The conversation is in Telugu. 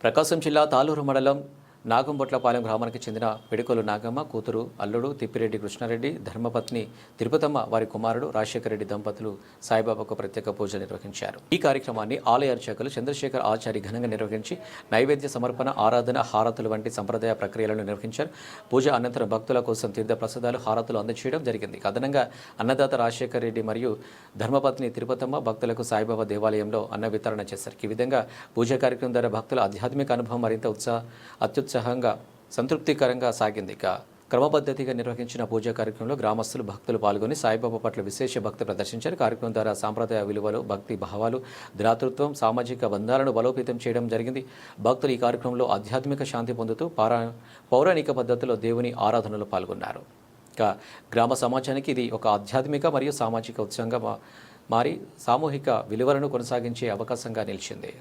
ప్రకాశం జిల్లా తాలూరు మండలం నాగంబొట్లపాలెం గ్రామానికి చెందిన పిడికొలు నాగమ్మ కూతురు అల్లుడు తిప్పిరెడ్డి కృష్ణారెడ్డి ధర్మపత్ని తిరుపతమ్మ వారి కుమారుడు రాజశేఖర రెడ్డి దంపతులు సాయిబాబాకు ప్రత్యేక పూజలు నిర్వహించారు. ఈ కార్యక్రమాన్ని ఆలయ అర్చకులు చంద్రశేఖర్ ఆచారి ఘనంగా నిర్వహించి నైవేద్య సమర్పణ, ఆరాధన, హారతులు వంటి సంప్రదాయ ప్రక్రియలను నిర్వహించారు. పూజ అనంతరం భక్తుల కోసం తీర్థ ప్రసాదాలు, హారతులు అందజేయడం జరిగింది. అదనంగా అన్నదాత రాజశేఖర రెడ్డి మరియు ధర్మపత్ని తిరుపతమ్మ భక్తులకు సాయిబాబా దేవాలయంలో అన్న వితరణ చేశారు. ఈ విధంగా పూజా కార్యక్రమం ద్వారా భక్తుల ఆధ్యాత్మిక అనుభవం మరింత అత్యుత్సాహంగా సంతృప్తికరంగా సాగింది. ఇక క్రమపద్ధతిగా నిర్వహించిన పూజా కార్యక్రమంలో గ్రామస్తులు, భక్తులు పాల్గొని సాయిబాబా పట్ల విశేష భక్తి ప్రదర్శించారు. కార్యక్రమం ద్వారా సాంప్రదాయ విలువలు, భక్తి భావాలు, దాతృత్వం, సామాజిక బంధాలను బలోపేతం చేయడం జరిగింది. భక్తులు ఈ కార్యక్రమంలో ఆధ్యాత్మిక శాంతి పొందుతూ పౌరాణిక పద్ధతిలో దేవుని ఆరాధనలో పాల్గొన్నారు. ఇక గ్రామ సమాజానికి ఇది ఒక ఆధ్యాత్మిక మరియు సామాజిక ఉత్సవంగా మారి సామూహిక విలువలను కొనసాగించే అవకాశంగా నిలిచింది.